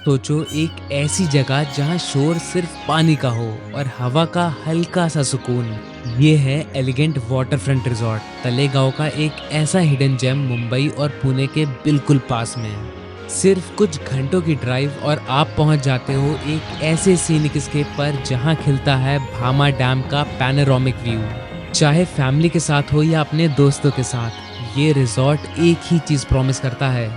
सोचो एक ऐसी जगह जहां शोर सिर्फ पानी का हो और हवा का हल्का सा सुकून। ये है एलिगेंट वाटरफ्रंट रिजॉर्ट, तलेगांव का एक ऐसा हिडन जेम मुंबई और पुणे के बिल्कुल पास में है। सिर्फ कुछ घंटों की ड्राइव और आप पहुंच जाते हो एक ऐसे सीनिक स्केप पर जहां खिलता है भामा डैम का पैनोरामिक व्यू। चाहे फैमिली के साथ हो या अपने दोस्तों के साथ, ये रिजॉर्ट एक ही चीज प्रॉमिस करता है,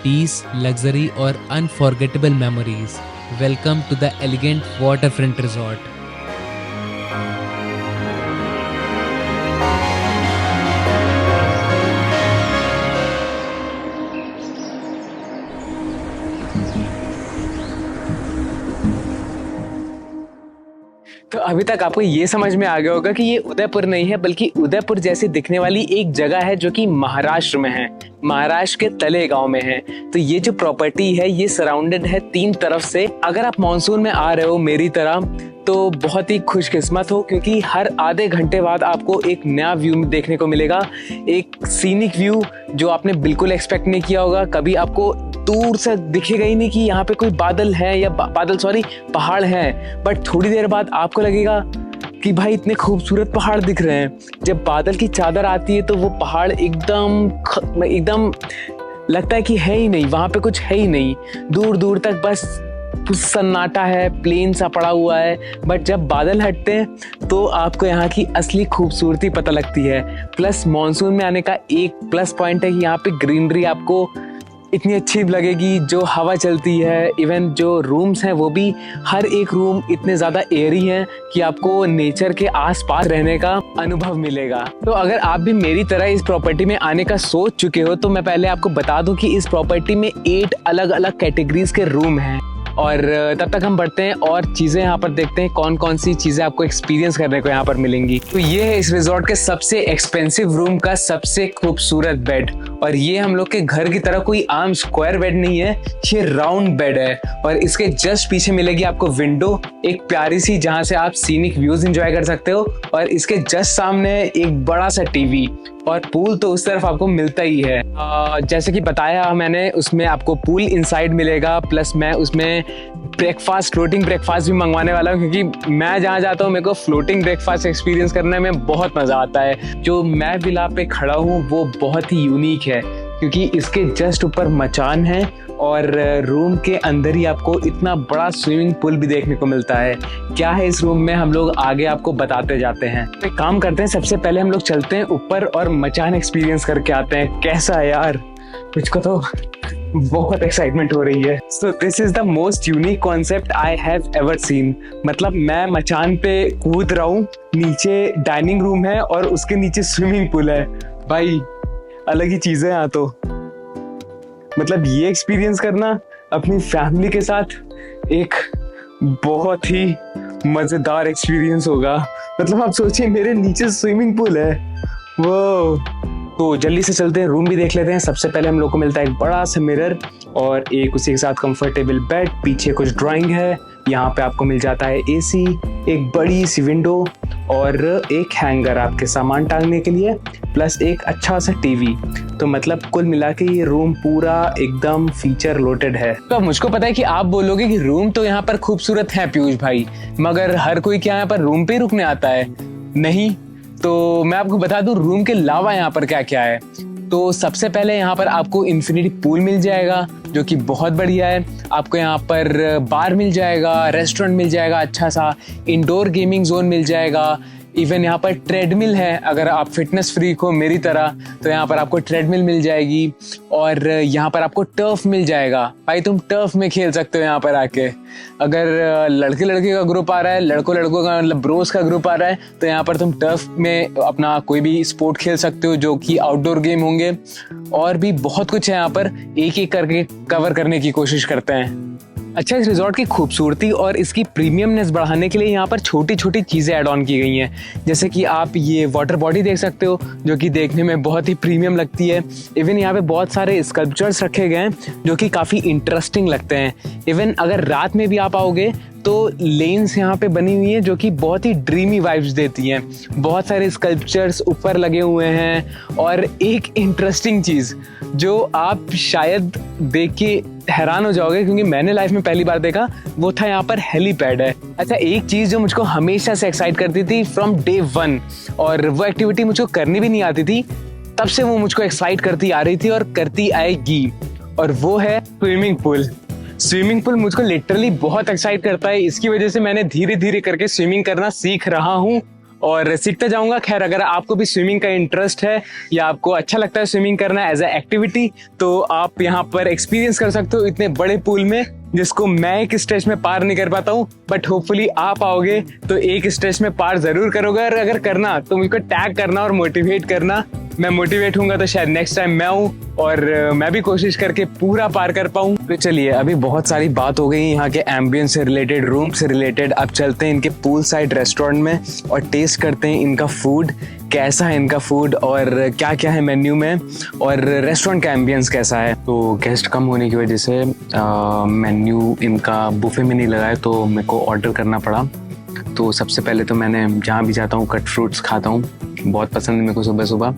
पीस, लग्जरी और unforgettable memories. Welcome to the elegant waterfront resort. तो अभी तक आपको ये समझ में आ गया होगा कि ये उदयपुर नहीं है, बल्कि उदयपुर जैसी दिखने वाली एक जगह है जो कि महाराष्ट्र में है, महाराष्ट्र के तलेगांव में है। तो ये जो प्रॉपर्टी है ये सराउंडेड है 3 तरफ से। अगर आप मानसून में आ रहे हो मेरी तरह तो बहुत ही खुशकिस्मत हो, क्योंकि हर आधे घंटे बाद आपको एक नया व्यू देखने को मिलेगा, एक सीनिक व्यू जो आपने बिल्कुल एक्सपेक्ट नहीं किया होगा। कभी आपको दूर से दिखेगा ही नहीं कि यहाँ पे कोई बादल है या पहाड़ हैं, बट थोड़ी देर बाद आपको लगेगा कि भाई इतने खूबसूरत पहाड़ दिख रहे हैं। जब बादल की चादर आती है तो वो पहाड़ एकदम लगता है कि है ही नहीं, वहां पे कुछ है ही नहीं, दूर दूर तक बस सन्नाटा है, प्लेन सा पड़ा हुआ है। बट जब बादल हटते हैं तो आपको यहाँ की असली खूबसूरती पता लगती है। प्लस मॉनसून में आने का एक प्लस पॉइंट है कि यहाँ पे ग्रीनरी आपको इतनी अच्छी लगेगी, जो हवा चलती है। इवन जो रूम्स हैं वो भी हर एक रूम इतने ज़्यादा एयरी हैं कि आपको नेचर के आसपास रहने का अनुभव मिलेगा। तो अगर आप भी मेरी तरह इस प्रॉपर्टी में आने का सोच चुके हो तो मैं पहले आपको बता दूं कि इस प्रॉपर्टी में 8 अलग अलग कैटेगरीज के रूम हैं। और तब तक हम बढ़ते हैं और चीज़ें यहाँ पर देखते हैं कौन कौन सी चीज़ें आपको एक्सपीरियंस करने को यहाँ पर मिलेंगी। तो ये है इस रिजॉर्ट के सबसे एक्सपेंसिव रूम का सबसे खूबसूरत बेड। और ये हम लोग के घर की तरह कोई आम स्क्वायर बेड नहीं है, ये राउंड बेड है। और इसके जस्ट पीछे मिलेगी आपको विंडो, एक प्यारी सी, जहाँ से आप सीनिक व्यूज एंजॉय कर सकते हो। और इसके जस्ट सामने एक बड़ा सा टीवी, और पूल तो उस तरफ आपको मिलता ही है। जैसे कि बताया मैंने, उसमें आपको पूल इनसाइड मिलेगा। प्लस मैं उसमें फ्लोटिंग ब्रेकफास्ट भी मंगवाने वाला हूँ, क्योंकि मैं जहाँ जाता हूँ मेरे को फ्लोटिंग ब्रेकफास्ट एक्सपीरियंस करने में बहुत मज़ा आता है। जो मैं विला पे खड़ा हूँ वो बहुत ही यूनिक है, क्योंकि इसके जस्ट ऊपर मचान है और रूम के अंदर ही आपको इतना बड़ा स्विमिंग पूल भी देखने को मिलता है। क्या है इस रूम में हम लोग आगे आपको बताते जाते हैं। तो एक काम करते हैं, सबसे पहले हम लोग चलते हैं ऊपर और मचान एक्सपीरियंस करके आते हैं। कैसा है यार, मुझको तो बहुत एक्साइटमेंट हो रही है। So this is the most unique concept I have ever seen. मतलब मैं मचान पे कूद रहा हूँ, नीचे डाइनिंग रूम है और उसके नीचे स्विमिंग पूल है। भाई अलग ही चीज़ है यहाँ तो। मतलब ये एक्सपीरियंस करना अपनी फैमिली के साथ एक बहुत ही मजेदार एक्सपीरियंस होगा। मतलब आप सोचिए मेरे नीचे स्विमिंग पूल है, वो। तो जल्दी से चलते हैं, रूम भी देख लेते हैं। सबसे पहले हम लोग को मिलता है एक बड़ा सा मिरर और एक उसी के साथ कंफर्टेबल बेड, पीछे कुछ ड्राइंग है। यहाँ पे आपको मिल जाता है एसी, एक बड़ी सी विंडो और एक हैंगर आपके सामान टांगने के लिए, प्लस एक अच्छा सा टीवी। तो मतलब कुल मिला के ये रूम पूरा एकदम फीचर लोडेड है। तो मुझको पता है कि आप बोलोगे कि रूम तो यहाँ पर खूबसूरत है पीयूष भाई, मगर हर कोई क्या यहाँ पर रूम पे ही रुकने आता है? नहीं। तो मैं आपको बता दूं रूम के अलावा यहाँ पर क्या क्या है। तो सबसे पहले यहाँ पर आपको इन्फिनिटी पूल मिल जाएगा, जो कि बहुत बढ़िया है। आपको यहाँ पर बार मिल जाएगा, रेस्टोरेंट मिल जाएगा, अच्छा सा इंडोर गेमिंग जोन मिल जाएगा। इवन यहाँ पर ट्रेडमिल है, अगर आप फिटनेस फ्रीक हो मेरी तरह तो यहाँ पर आपको ट्रेडमिल मिल जाएगी। और यहाँ पर आपको टर्फ मिल जाएगा, भाई तुम टर्फ में खेल सकते हो यहाँ पर आके। अगर लड़के लड़के का ग्रुप आ रहा है, लड़कों लड़कों का मतलब ब्रोस का ग्रुप आ रहा है, तो यहाँ पर तुम टर्फ में अपना कोई भी स्पोर्ट खेल सकते हो, जो कि आउटडोर गेम होंगे। और भी बहुत कुछ है यहाँ पर, एक एक करके कवर करने की कोशिश करते हैं। अच्छा, इस रिजॉर्ट की खूबसूरती और इसकी प्रीमियमनेस बढ़ाने के लिए यहाँ पर छोटी छोटी चीज़ें ऐड ऑन की गई हैं। जैसे कि आप ये वाटर बॉडी देख सकते हो, जो कि देखने में बहुत ही प्रीमियम लगती है। इवन यहाँ पे बहुत सारे स्कल्पचर्स रखे गए हैं जो कि काफ़ी इंटरेस्टिंग लगते हैं। इवन अगर रात में भी आप आओगे तो लेन्स यहाँ पे बनी हुई हैं जो कि बहुत ही ड्रीमी वाइब्स देती हैं। बहुत सारे स्कल्पचर्स ऊपर लगे हुए हैं और एक इंटरेस्टिंग चीज़ जो आप शायद देख के हैरान हो जाओगे क्योंकि मैंने लाइफ में पहली बार देखा, वो था यहाँ पर हेलीपैड है। अच्छा, एक चीज़ जो मुझको हमेशा से एक्साइट करती थी फ्रॉम डे 1, और वो एक्टिविटी मुझको करनी भी नहीं आती थी, तब से वो मुझको एक्साइट करती आ रही थी और करती आएगी, और वो है स्विमिंग पूल। स्विमिंग पूल मुझको लिटरली बहुत एक्साइट करता है। इसकी वजह से मैंने धीरे धीरे करके स्विमिंग करना सीख रहा हूँ और सीखता जाऊंगा। खैर, अगर आपको भी स्विमिंग का इंटरेस्ट है या आपको अच्छा लगता है स्विमिंग करना एज ए एक्टिविटी, तो आप यहाँ पर एक्सपीरियंस कर सकते हो इतने बड़े पूल में, जिसको मैं एक स्ट्रेच में पार नहीं कर पाता हूँ, बट होपफुली आप आओगे तो एक स्ट्रेच में पार जरूर करोगे। और अगर करना तो मुझको टैग करना और मोटिवेट करना। मैं मोटिवेट हूँगा तो शायद नेक्स्ट टाइम मैं हूँ और मैं भी कोशिश करके पूरा पार कर पाऊँ। तो चलिए, अभी बहुत सारी बात हो गई यहाँ के एम्बियंस से रिलेटेड, रूम से रिलेटेड। अब चलते हैं इनके पूल साइड रेस्टोरेंट में और टेस्ट करते हैं इनका फूड, कैसा है इनका फूड और क्या क्या है मेन्यू में, और रेस्टोरेंट का एम्बियंस कैसा है। तो गेस्ट कम होने की वजह से मेन्यू इनका बुफे में नहीं लगा है, तो मेरे को ऑर्डर करना पड़ा। तो सबसे पहले तो मैंने जहाँ भी जाता हूँ कट फ्रूट्स खाता हूँ, बहुत पसंद है मेरे को सुबह सुबह।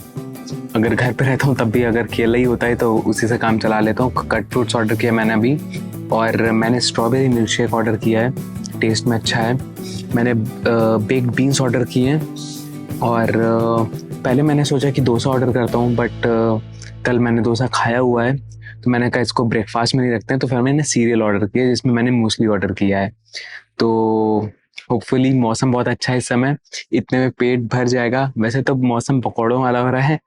अगर घर पे रहता हूँ तब भी अगर केला ही होता है तो उसी से काम चला लेता हूँ। कट फ्रूट्स ऑर्डर किया मैंने अभी, और मैंने स्ट्रॉबेरी मिल्क शेक ऑर्डर किया है, टेस्ट में अच्छा है। मैंने बेक्ड बीन्स ऑर्डर किए हैं, और पहले मैंने सोचा कि डोसा ऑर्डर करता हूँ, बट कल मैंने डोसा खाया हुआ है तो मैंने कहा इसको ब्रेकफास्ट में नहीं रखते हैं, तो फिर मैंने सीरियल ऑर्डर किया जिसमें मैंने मूसली ऑर्डर किया है। तो होपफुली मौसम बहुत अच्छा है इस समय, इतने में पेट भर जाएगा। वैसे तो मौसम पकौड़ों वाला हो रहा है,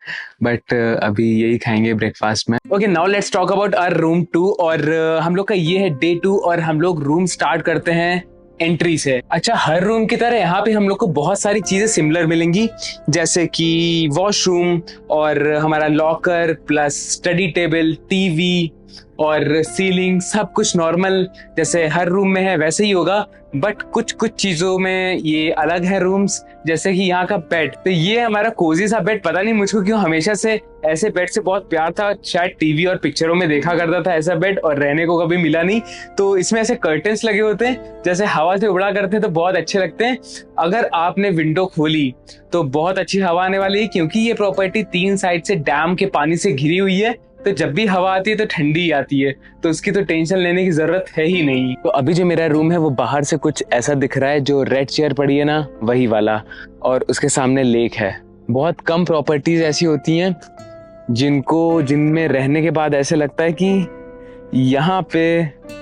बट अभी यही खाएंगे ब्रेकफास्ट में। Okay, now let's talk about our room 2, और हम लोग का ये है डे 2 और हम लोग रूम स्टार्ट करते हैं एंट्री से। अच्छा, हर रूम की तरह यहाँ पे हम लोग को बहुत सारी चीजें सिमिलर मिलेंगी, जैसे कि वॉशरूम और हमारा locker plus study table, TV और सीलिंग, सब कुछ नॉर्मल जैसे हर रूम में है वैसे ही होगा। बट कुछ कुछ चीजों में ये अलग है रूम्स, जैसे कि यहाँ का बेड। तो ये हमारा कोजी सा बेड, पता नहीं मुझको क्यों हमेशा से ऐसे बेड से बहुत प्यार था। शायद टीवी और पिक्चरों में देखा करता था ऐसा बेड, और रहने को कभी मिला नहीं। तो इसमें ऐसे कर्टन्स लगे होते हैं, जैसे हवा से उड़ा करते हैं, तो बहुत अच्छे लगते हैं। अगर आपने विंडो खोली तो बहुत अच्छी हवा आने वाली है, क्योंकि ये प्रॉपर्टी 3 साइड से डैम के पानी से घिरी हुई है। तो जब भी हवा आती है तो ठंडी ही आती है, तो उसकी तो टेंशन लेने की जरूरत है ही नहीं। तो अभी जो मेरा रूम है वो बाहर से कुछ ऐसा दिख रहा है, जो रेड चेयर पड़ी है ना वही वाला, और उसके सामने लेक है। बहुत कम प्रॉपर्टीज ऐसी होती हैं जिनमें रहने के बाद ऐसे लगता है कि यहाँ पे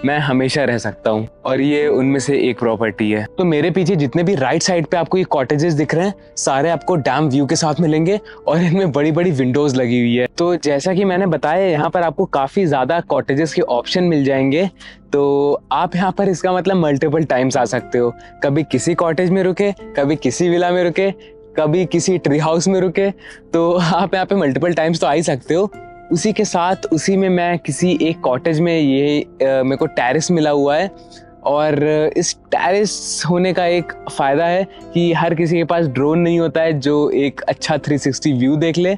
मैं हमेशा रह सकता हूँ, और ये उनमें से एक प्रॉपर्टी है। तो मेरे पीछे जितने भी राइट साइड पे आपको ये कॉटेजेस दिख रहे हैं, सारे आपको डैम व्यू के साथ मिलेंगे, और इनमें बड़ी बड़ी विंडोज लगी हुई है। तो जैसा कि मैंने बताया, यहाँ पर आपको काफी ज्यादा कॉटेजेस के ऑप्शन मिल जाएंगे। तो आप यहाँ पर इसका मतलब मल्टीपल टाइम्स आ सकते हो। कभी किसी कॉटेज में रुके, कभी किसी विला में रुके, कभी किसी ट्री हाउस में रुके, तो आप यहाँ पे मल्टीपल टाइम्स तो आ ही सकते हो। उसी के साथ उसी में मैं किसी एक कॉटेज में ये मेरे को टेरेस मिला हुआ है, और इस टेरेस होने का एक फ़ायदा है कि हर किसी के पास ड्रोन नहीं होता है जो एक अच्छा 360 व्यू देख ले।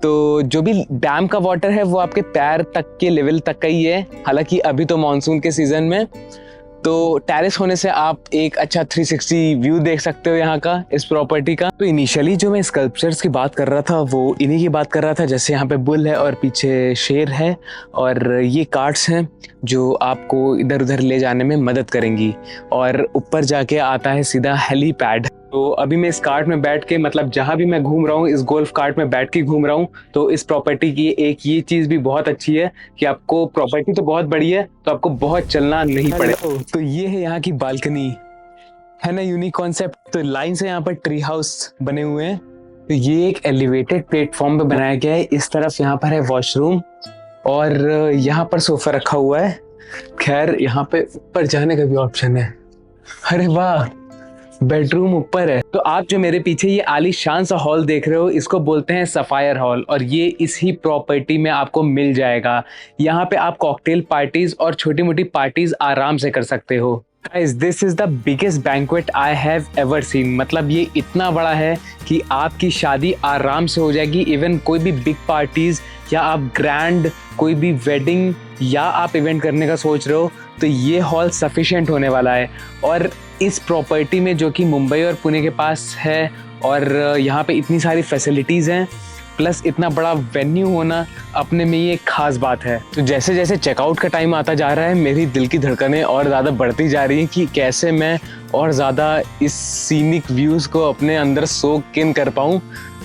तो जो भी डैम का वाटर है वो आपके पैर तक के लेवल तक का ही है, हालांकि अभी तो मानसून के सीजन में। तो टेरेस होने से आप एक अच्छा 360 व्यू देख सकते हो यहाँ का, इस प्रॉपर्टी का। तो इनिशियली जो मैं स्कल्पचर्स की बात कर रहा था वो इन्हीं की बात कर रहा था, जैसे यहाँ पे बुल है और पीछे शेर है, और ये कार्ट्स हैं जो आपको इधर उधर ले जाने में मदद करेंगी। और ऊपर जाके आता है सीधा हेलीपैड। तो अभी मैं इस कार्ट में बैठ के, मतलब जहां भी मैं घूम रहा हूँ इस गोल्फ कार्ट में बैठ के घूम रहा हूँ। तो इस प्रॉपर्टी की एक ये चीज भी बहुत अच्छी है कि आपको, प्रॉपर्टी तो बहुत बड़ी है तो आपको बहुत चलना नहीं पड़ेगा। तो ये है यहाँ की बालकनी, है ना यूनिक कॉन्सेप्ट। तो लाइन से यहाँ पर ट्री हाउस बने हुए हैं। तो ये एक एलिवेटेड प्लेटफॉर्म पे बनाया गया है। इस तरफ यहाँ पर है वॉशरूम, और यहाँ पर सोफा रखा हुआ है। खैर, यहाँ पे ऊपर जाने का भी ऑप्शन है। अरे वाह, बेडरूम ऊपर है। तो आप जो मेरे पीछे ये आलीशान सा हॉल देख रहे हो, इसको बोलते हैं सफायर हॉल, और ये इस ही प्रॉपर्टी में आपको मिल जाएगा। यहाँ पे आप कॉकटेल पार्टीज और छोटी मोटी पार्टीज आराम से कर सकते हो। Guys this is the biggest banquet I have ever seen. मतलब ये इतना बड़ा है कि आपकी शादी आराम से हो जाएगी। इवन कोई भी बिग पार्टीज या आप ग्रैंड कोई भी वेडिंग या आप इवेंट करने का सोच रहे हो तो ये हॉल सफिशिएंट होने वाला है। और इस प्रॉपर्टी में जो कि मुंबई और पुणे के पास है और यहाँ पे इतनी सारी फैसिलिटीज़ हैं प्लस इतना बड़ा वेन्यू होना अपने में ही एक खास बात है। तो जैसे जैसे चेकआउट का टाइम आता जा रहा है मेरी दिल की धड़कनें और ज़्यादा बढ़ती जा रही हैं कि कैसे मैं और ज़्यादा इस सीनिक व्यूज़ को अपने अंदर सोक इन कर पाऊँ।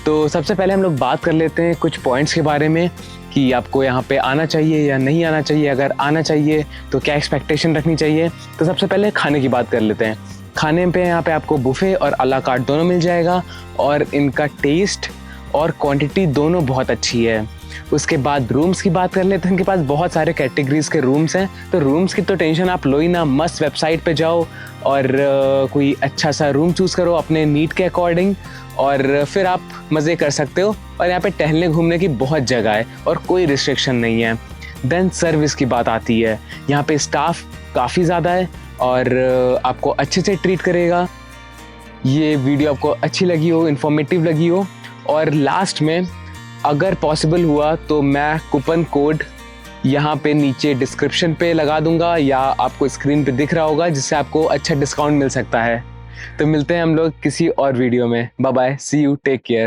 तो सबसे पहले हम लोग बात कर लेते हैं कुछ पॉइंट्स के बारे में कि आपको यहाँ पे आना चाहिए या नहीं आना चाहिए। अगर आना चाहिए तो क्या एक्सपेक्टेशन रखनी चाहिए। तो सबसे पहले खाने की बात कर लेते हैं। खाने पे यहाँ पे आपको बुफे और अला कार्ट दोनों मिल जाएगा और इनका टेस्ट और क्वांटिटी दोनों बहुत अच्छी है। उसके बाद रूम्स की बात कर लेते हैं। इनके पास बहुत सारे कैटेगरीज के रूम्स हैं, तो रूम्स की तो टेंशन आप लो ही ना। मस्त वेबसाइट पे जाओ और कोई अच्छा सा रूम चूज़ करो अपने नीड के अकॉर्डिंग और फिर आप मज़े कर सकते हो। और यहाँ पे टहलने घूमने की बहुत जगह है और कोई रिस्ट्रिक्शन नहीं है। देन सर्विस की बात आती है। यहाँ पे स्टाफ काफ़ी ज़्यादा है और आपको अच्छे से ट्रीट करेगा। ये वीडियो आपको अच्छी लगी हो, इन्फॉर्मेटिव लगी हो। और लास्ट में अगर पॉसिबल हुआ तो मैं कूपन कोड यहाँ पे नीचे डिस्क्रिप्शन पे लगा दूंगा या आपको स्क्रीन पे दिख रहा होगा जिससे आपको अच्छा डिस्काउंट मिल सकता है। तो मिलते हैं हम लोग किसी और वीडियो में। Bye bye, see you, take care.